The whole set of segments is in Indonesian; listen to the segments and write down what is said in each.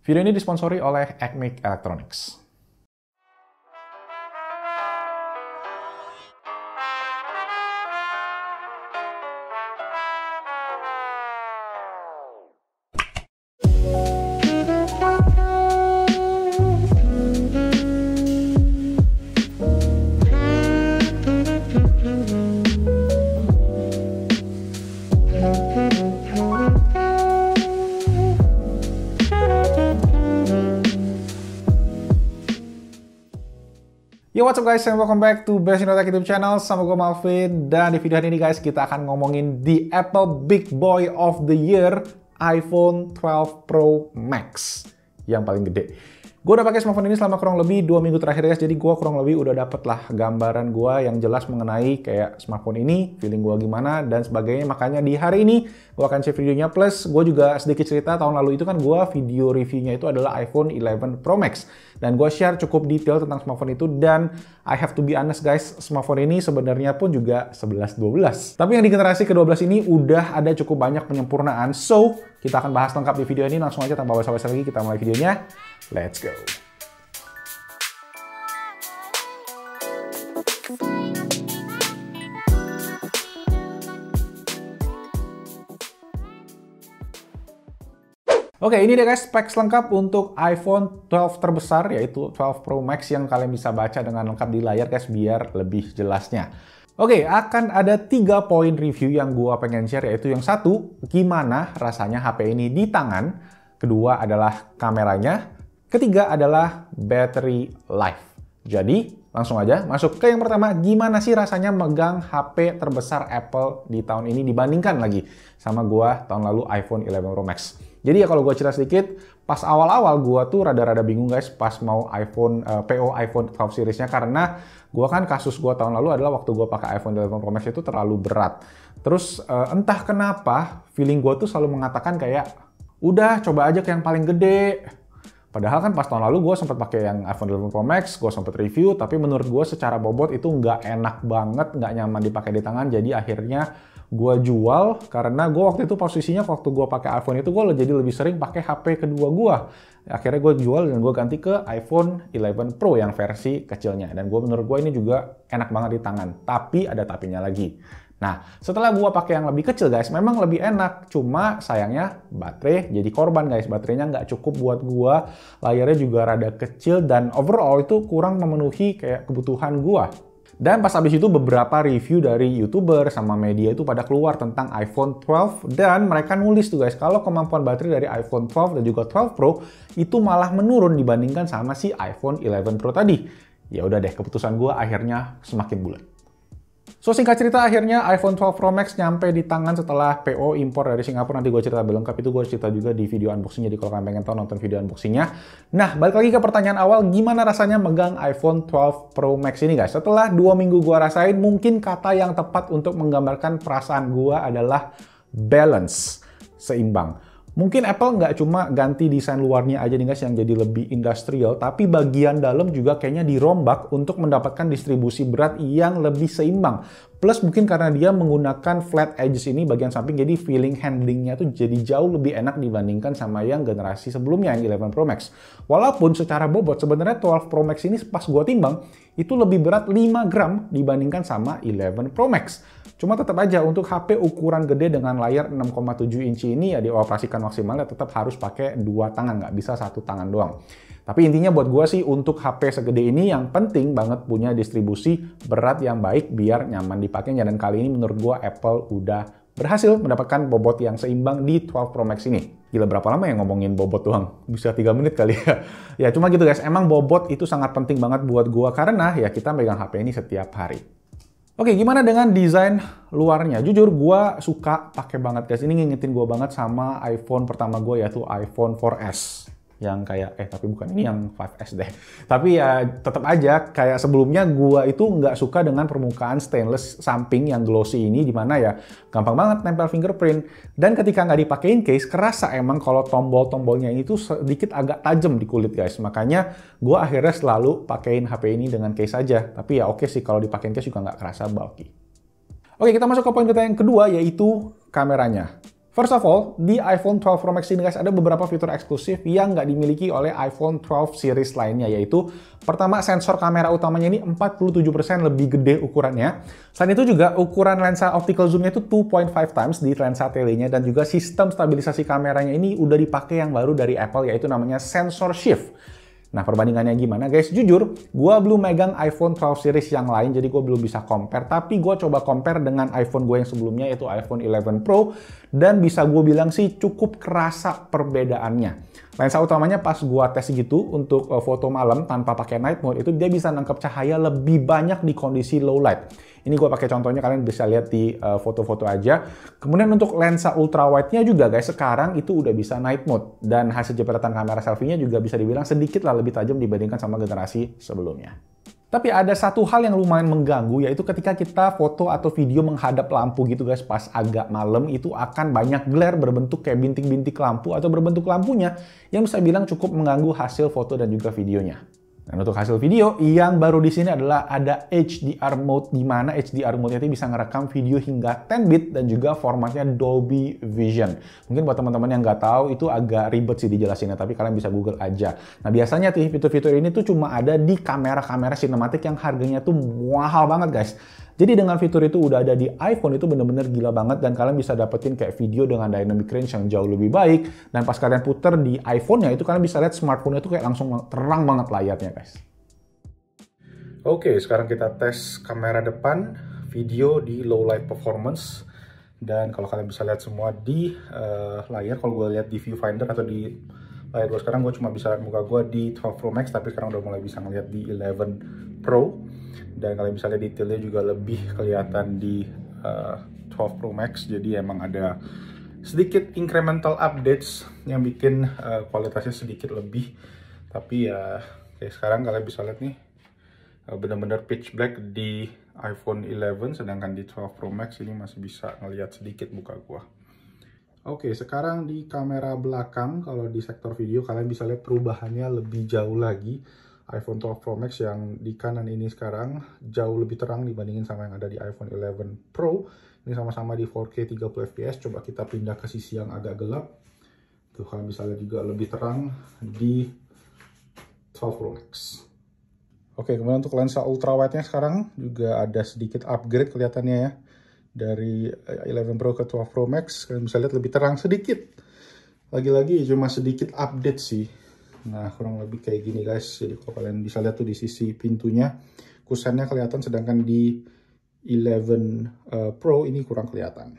Video ini disponsori oleh Acme Electronics. Yo, what's up guys, and welcome back to Best Inno Tech YouTube channel. Sama gue Malvin, dan di video hari ini guys, kita akan ngomongin the Apple Big Boy of the Year, iPhone 12 Pro Max, yang paling gede. Gue udah pakai smartphone ini selama kurang lebih 2 minggu terakhir guys, jadi gue kurang lebih udah dapet lah gambaran gue yang jelas mengenai kayak smartphone ini, feeling gue gimana, dan sebagainya. Makanya di hari ini gue akan share videonya, plus gue juga sedikit cerita tahun lalu itu kan gue video reviewnya itu adalah iPhone 11 Pro Max. Dan gue share cukup detail tentang smartphone itu, dan I have to be honest guys, smartphone ini sebenarnya pun juga 11-12. Tapi yang di generasi ke-12 ini udah ada cukup banyak penyempurnaan, so kita akan bahas lengkap di video ini. Langsung aja tanpa basa-basi lagi, kita mulai videonya. Let's go! Oke, ini dia guys specs lengkap untuk iPhone 12 terbesar, yaitu 12 Pro Max, yang kalian bisa baca dengan lengkap di layar guys, biar lebih jelasnya. Oke, akan ada 3 poin review yang gua pengen share, yaitu yang satu, gimana rasanya HP ini di tangan. Kedua adalah kameranya. Ketiga adalah battery life. Jadi, langsung aja masuk ke yang pertama, gimana sih rasanya megang HP terbesar Apple di tahun ini dibandingkan lagi sama gua tahun lalu iPhone 11 Pro Max. Jadi ya kalau gue cerita sedikit, pas awal-awal gue tuh rada-rada bingung guys pas mau PO iPhone 12 seriesnya, karena gue kan kasus gue tahun lalu adalah waktu gue pakai iPhone 11 Pro Max itu terlalu berat. Terus entah kenapa feeling gue tuh selalu mengatakan kayak, udah coba aja ke yang paling gede. Padahal kan pas tahun lalu gue sempat pakai yang iPhone 11 Pro Max, gue sempat review, tapi menurut gue secara bobot itu nggak enak banget, nggak nyaman dipakai di tangan, jadi akhirnya gue jual, karena gue waktu itu posisinya waktu gue pakai iPhone itu gue jadi lebih sering pakai HP kedua gue. Akhirnya gue jual dan gue ganti ke iPhone 11 Pro yang versi kecilnya, dan menurut gue ini juga enak banget di tangan, tapi ada tapinya lagi. Nah, setelah gue pakai yang lebih kecil guys, memang lebih enak, cuma sayangnya baterai jadi korban guys. Baterainya nggak cukup buat gue, layarnya juga rada kecil, dan overall itu kurang memenuhi kayak kebutuhan gue. Dan pas habis itu beberapa review dari YouTuber sama media itu pada keluar tentang iPhone 12, dan mereka nulis tuh guys, kalau kemampuan baterai dari iPhone 12 dan juga 12 Pro itu malah menurun dibandingkan sama si iPhone 11 Pro tadi. Ya udah deh, keputusan gue akhirnya semakin bulat. So singkat cerita, akhirnya iPhone 12 Pro Max nyampe di tangan setelah PO impor dari Singapura. Nanti gue cerita lebih lengkap, itu gue cerita juga di video unboxingnya, jadi kalau kalian pengen tahu nonton video unboxingnya. Nah, balik lagi ke pertanyaan awal, gimana rasanya megang iPhone 12 Pro Max ini guys? Setelah 2 minggu gue rasain, mungkin kata yang tepat untuk menggambarkan perasaan gue adalah balance, seimbang. Mungkin Apple nggak cuma ganti desain luarnya aja nih guys yang jadi lebih industrial, tapi bagian dalam juga kayaknya dirombak untuk mendapatkan distribusi berat yang lebih seimbang. Plus mungkin karena dia menggunakan flat edges ini bagian samping, jadi feeling handlingnya tuh jadi jauh lebih enak dibandingkan sama yang generasi sebelumnya, yang 11 Pro Max. Walaupun secara bobot sebenarnya 12 Pro Max ini pas gua timbang, itu lebih berat 5 gram dibandingkan sama 11 Pro Max. Cuma tetap aja untuk HP ukuran gede dengan layar 6,7 inci ini ya dioperasikan maksimalnya tetap harus pakai 2 tangan, nggak bisa 1 tangan doang. Tapi intinya buat gue sih untuk HP segede ini yang penting banget punya distribusi berat yang baik biar nyaman dipakainya. Dan kali ini menurut gue Apple udah berhasil mendapatkan bobot yang seimbang di 12 Pro Max ini. Gila, berapa lama ya ngomongin bobot doang? Bisa 3 menit kali ya. Ya cuma gitu guys, emang bobot itu sangat penting banget buat gue karena ya kita megang HP ini setiap hari. Oke, gimana dengan desain luarnya? Jujur, gue suka pakai banget guys. Ini ngingetin gue banget sama iPhone pertama gue, yaitu iPhone 4S. Yang kayak, tapi bukan, ini yang 5S deh. Tapi ya tetap aja, kayak sebelumnya gue itu nggak suka dengan permukaan stainless samping yang glossy ini, dimana ya gampang banget nempel fingerprint. Dan ketika nggak dipakein case, kerasa emang kalau tombol-tombolnya ini tuh sedikit agak tajam di kulit guys. Makanya gue akhirnya selalu pakein HP ini dengan case aja. Tapi ya oke sih, kalau dipakein case juga nggak kerasa bulky. Oke, kita masuk ke poin kita yang kedua, yaitu kameranya. First of all, di iPhone 12 Pro Max ini guys ada beberapa fitur eksklusif yang nggak dimiliki oleh iPhone 12 series lainnya, yaitu pertama, sensor kamera utamanya ini 47% lebih gede ukurannya. Selain itu juga ukuran lensa optical zoom-nya itu 2.5 times di lensa telenya, dan juga sistem stabilisasi kameranya ini udah dipakai yang baru dari Apple, yaitu namanya sensor shift. Nah, perbandingannya gimana guys? Jujur, gue belum megang iPhone 12 series yang lain, jadi gue belum bisa compare. Tapi gue coba compare dengan iPhone gue yang sebelumnya, yaitu iPhone 11 Pro. Dan bisa gue bilang sih cukup kerasa perbedaannya. Lensa utamanya pas gue tes gitu untuk foto malam tanpa pakai night mode, itu dia bisa nangkep cahaya lebih banyak di kondisi low light. Ini gue pakai contohnya, kalian bisa lihat di foto-foto aja. Kemudian untuk lensa ultra wide-nya juga guys, sekarang itu udah bisa night mode. Dan hasil jepretan kamera selfie-nya juga bisa dibilang sedikit lah lebih tajam dibandingkan sama generasi sebelumnya. Tapi ada satu hal yang lumayan mengganggu, yaitu ketika kita foto atau video menghadap lampu gitu guys, pas agak malam itu akan banyak glare berbentuk kayak bintik-bintik lampu atau berbentuk lampunya yang bisa bilang cukup mengganggu hasil foto dan juga videonya. Dan untuk hasil video, yang baru di sini adalah ada HDR mode, di mana HDR mode itu bisa ngerekam video hingga 10 bit dan juga formatnya Dolby Vision. Mungkin buat teman-teman yang nggak tahu, itu agak ribet sih dijelasinnya, tapi kalian bisa Google aja. Nah, biasanya tuh fitur-fitur ini tuh cuma ada di kamera-kamera sinematik yang harganya tuh mahal banget guys. Jadi dengan fitur itu udah ada di iPhone, itu bener-bener gila banget, dan kalian bisa dapetin kayak video dengan dynamic range yang jauh lebih baik, dan pas kalian puter di iPhone-nya itu kalian bisa lihat smartphone-nya itu kayak langsung terang banget layarnya guys. Oke, sekarang kita tes kamera depan, video di low light performance, dan kalau kalian bisa lihat semua di layar, kalau gue lihat di viewfinder atau di layar gue sekarang, gue cuma bisa lihat muka gue di 12 Pro Max, tapi sekarang udah mulai bisa ngeliat di 11 Pro. Dan kalian bisa lihat detailnya juga lebih kelihatan di 12 Pro Max. Jadi emang ada sedikit incremental updates yang bikin kualitasnya sedikit lebih. Tapi ya kayak sekarang kalian bisa lihat nih, bener-bener pitch black di iPhone 11, sedangkan di 12 Pro Max ini masih bisa ngelihat sedikit muka gua. Oke, sekarang di kamera belakang, kalau di sektor video kalian bisa lihat perubahannya lebih jauh lagi. iPhone 12 Pro Max yang di kanan ini sekarang jauh lebih terang dibandingin sama yang ada di iPhone 11 Pro. Ini sama-sama di 4K 30 fps. Coba kita pindah ke sisi yang agak gelap. Tuh, kalian bisa lihat juga lebih terang di 12 Pro Max. Oke, kemudian untuk lensa ultra wide-nya sekarang juga ada sedikit upgrade kelihatannya ya. Dari 11 Pro ke 12 Pro Max, kalian bisa lihat lebih terang sedikit. Lagi-lagi cuma sedikit update sih. Nah, kurang lebih kayak gini guys. Jadi kalau kalian bisa lihat tuh di sisi pintunya, kusennya kelihatan, sedangkan di 11 Pro ini kurang kelihatan.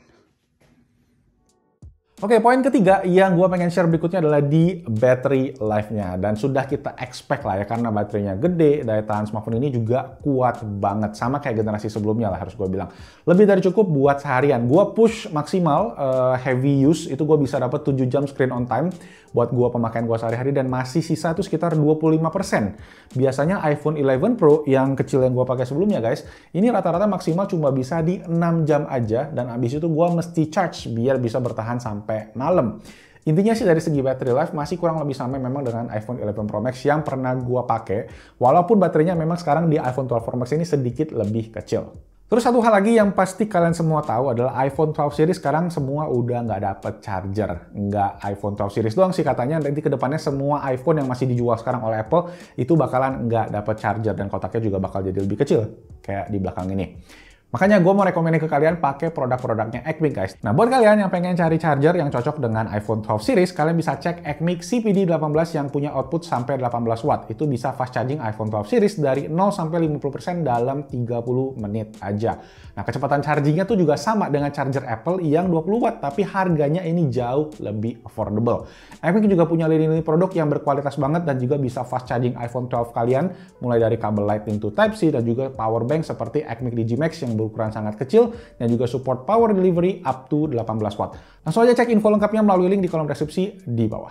Oke, poin ketiga yang gue pengen share berikutnya adalah di battery life-nya. Dan sudah kita expect lah ya, karena baterainya gede, daya tahan smartphone ini juga kuat banget. Sama kayak generasi sebelumnya lah, harus gue bilang. Lebih dari cukup buat seharian. Gue push maksimal heavy use, itu gue bisa dapat 7 jam screen on time buat gue pemakaian gue sehari-hari, dan masih sisa tuh sekitar 25%. Biasanya iPhone 11 Pro yang kecil yang gue pakai sebelumnya guys, ini rata-rata maksimal cuma bisa di 6 jam aja, dan abis itu gue mesti charge biar bisa bertahan sampai malam. Intinya sih dari segi battery life masih kurang lebih sama memang dengan iPhone 11 Pro Max yang pernah gue pakai, walaupun baterainya memang sekarang di iPhone 12 Pro Max ini sedikit lebih kecil. Terus satu hal lagi yang pasti kalian semua tahu adalah iPhone 12 series sekarang semua udah nggak dapet charger. Nggak iPhone 12 series doang sih katanya, nanti kedepannya semua iPhone yang masih dijual sekarang oleh Apple itu bakalan nggak dapet charger, dan kotaknya juga bakal jadi lebih kecil kayak di belakang ini. Makanya gue mau rekomenin ke kalian pakai produk-produknya Ecmic guys. Nah, buat kalian yang pengen cari charger yang cocok dengan iPhone 12 series, kalian bisa cek Ecmic CPD18 yang punya output sampai 18 watt. Itu bisa fast charging iPhone 12 series dari 0 sampai 50% dalam 30 menit aja. Nah, kecepatan chargingnya tuh juga sama dengan charger Apple yang 20 watt, tapi harganya ini jauh lebih affordable. Ecmic juga punya lini-lini produk yang berkualitas banget dan juga bisa fast charging iPhone 12 kalian, mulai dari kabel Lightning to Type-C dan juga power bank seperti Ecmic Digimax yang berukuran sangat kecil dan juga support power delivery up to 18 watt. Langsung aja cek info lengkapnya melalui link di kolom deskripsi di bawah.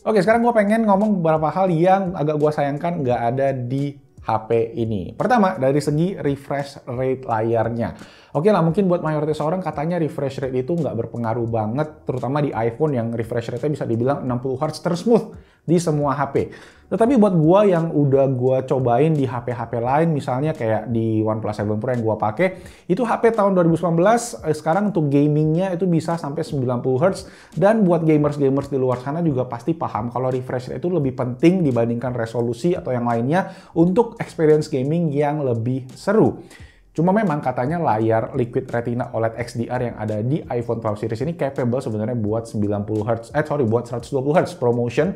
Oke, sekarang gue pengen ngomong beberapa hal yang agak gue sayangkan nggak ada di HP ini. Pertama, dari segi refresh rate layarnya. Oke lah, mungkin buat mayoritas orang katanya refresh rate itu nggak berpengaruh banget, terutama di iPhone yang refresh rate-nya bisa dibilang 60 Hz tersmooth di semua HP. Tetapi buat gua yang udah gua cobain di HP-HP lain, misalnya kayak di OnePlus 7 Pro yang gua pakai, itu HP tahun 2019, sekarang untuk gamingnya itu bisa sampai 90 Hz, dan buat gamers-gamers di luar sana juga pasti paham kalau refresh rate itu lebih penting dibandingkan resolusi atau yang lainnya untuk experience gaming yang lebih seru. Cuma memang katanya layar Liquid Retina OLED XDR yang ada di iPhone 12 series ini capable sebenarnya buat 90 Hz, buat 120 Hz ProMotion,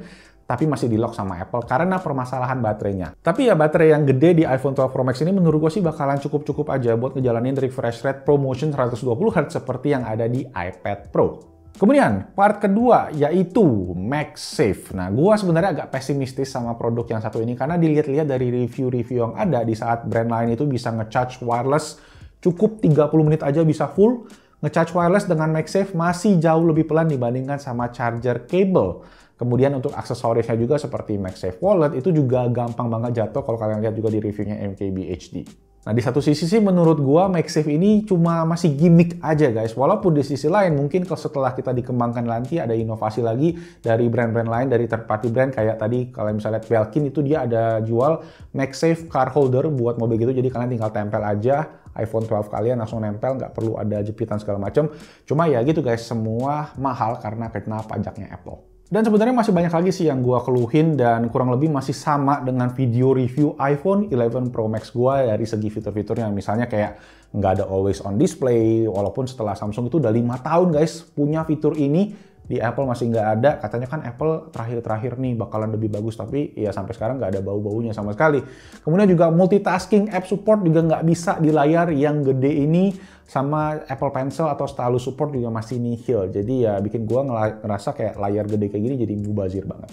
tapi masih di lock sama Apple karena permasalahan baterainya. Tapi ya baterai yang gede di iPhone 12 Pro Max ini menurut gue sih bakalan cukup-cukup aja buat ngejalanin refresh rate ProMotion 120 Hz seperti yang ada di iPad Pro. Kemudian, part kedua yaitu MagSafe. Nah, gua sebenarnya agak pesimistis sama produk yang satu ini karena dilihat-lihat dari review-review yang ada di saat brand lain itu bisa nge-charge wireless cukup 30 menit aja bisa full. Nge-charge wireless dengan MagSafe masih jauh lebih pelan dibandingkan sama charger cable. Kemudian untuk aksesorisnya juga seperti MagSafe Wallet itu juga gampang banget jatuh kalau kalian lihat juga di reviewnya MKBHD. Nah, di satu sisi sih menurut gua MagSafe ini cuma masih gimmick aja guys. Walaupun di sisi lain mungkin kalau setelah kita dikembangkan nanti ada inovasi lagi dari brand-brand lain, dari third party brand kayak tadi kalau misalnya lihat Belkin itu dia ada jual MagSafe car holder buat mobil gitu. Jadi kalian tinggal tempel aja iPhone 12 kalian langsung nempel, nggak perlu ada jepitan segala macam. Cuma ya gitu guys, semua mahal karena kena pajaknya Apple. Dan sebenarnya masih banyak lagi sih yang gua keluhin dan kurang lebih masih sama dengan video review iPhone 11 Pro Max gua dari segi fitur-fiturnya. Misalnya kayak nggak ada always on display, walaupun setelah Samsung itu udah 5 tahun guys punya fitur ini, di Apple masih nggak ada. Katanya kan Apple terakhir-terakhir nih bakalan lebih bagus, tapi ya sampai sekarang nggak ada bau-baunya sama sekali. Kemudian juga multitasking app support juga nggak bisa di layar yang gede ini, sama Apple Pencil atau stylus support juga masih nihil. Jadi ya bikin gua ngerasa kayak layar gede kayak gini jadi mubazir banget.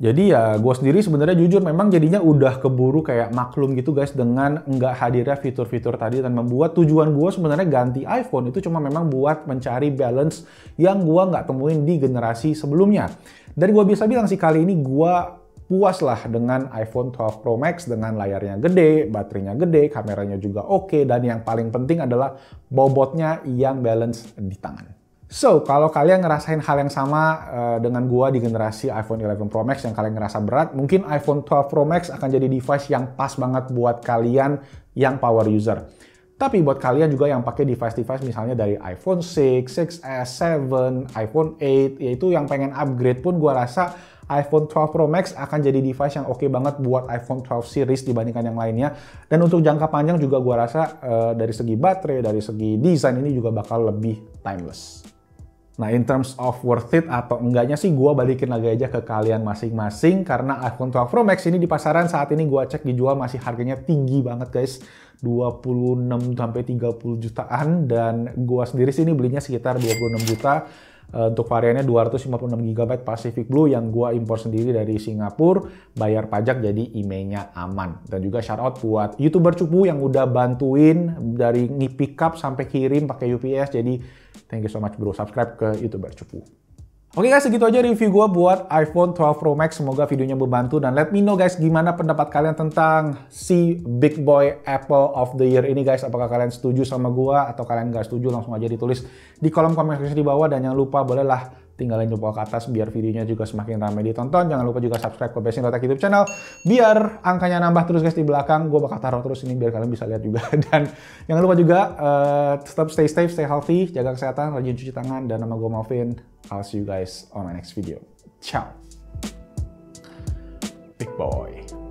Jadi ya gue sendiri sebenarnya jujur memang jadinya udah keburu kayak maklum gitu guys dengan nggak hadirnya fitur-fitur tadi, dan membuat tujuan gue sebenarnya ganti iPhone itu cuma memang buat mencari balance yang gue nggak temuin di generasi sebelumnya. Dan gue bisa bilang sih kali ini gue puas lah dengan iPhone 12 Pro Max dengan layarnya gede, baterainya gede, kameranya juga oke, dan yang paling penting adalah bobotnya yang balance di tangan. So, kalau kalian ngerasain hal yang sama dengan gua di generasi iPhone 11 Pro Max yang kalian ngerasa berat, mungkin iPhone 12 Pro Max akan jadi device yang pas banget buat kalian yang power user. Tapi buat kalian juga yang pakai device-device misalnya dari iPhone 6, 6S, 7, iPhone 8, yaitu yang pengen upgrade pun gua rasa iPhone 12 Pro Max akan jadi device yang oke banget buat iPhone 12 series dibandingkan yang lainnya. Dan untuk jangka panjang juga gua rasa dari segi baterai, dari segi desain ini juga bakal lebih timeless. Nah, in terms of worth it atau enggaknya sih gue balikin lagi aja ke kalian masing-masing, karena iPhone 12 Pro Max ini di pasaran saat ini gue cek dijual masih harganya tinggi banget guys, 26-30 jutaan, dan gue sendiri sih ini belinya sekitar 26 juta. Untuk variannya 256 GB Pacific Blue yang gue impor sendiri dari Singapura, bayar pajak jadi emailnya aman. Dan juga shout out buat YouTuber Cupu yang udah bantuin dari pick up sampai kirim pakai UPS, jadi thank you so much bro, subscribe ke YouTuber Cupu. Oke guys, segitu aja review gue buat iPhone 12 Pro Max. Semoga videonya membantu, dan let me know guys gimana pendapat kalian tentang si Big Boy Apple of the Year ini guys. Apakah kalian setuju sama gue atau kalian nggak setuju? Langsung aja ditulis di kolom komentar di bawah, dan jangan lupa bolehlah tinggalin jempol ke atas biar videonya juga semakin ramai ditonton. Jangan lupa juga subscribe ke Best in Tech YouTube channel biar angkanya nambah terus guys di belakang. Gue bakal taruh terus ini biar kalian bisa lihat juga. Dan jangan lupa juga tetap stay safe, stay healthy, jaga kesehatan, rajin cuci tangan, dan nama gue Malvin. I'll see you guys on my next video. Ciao. Big boy.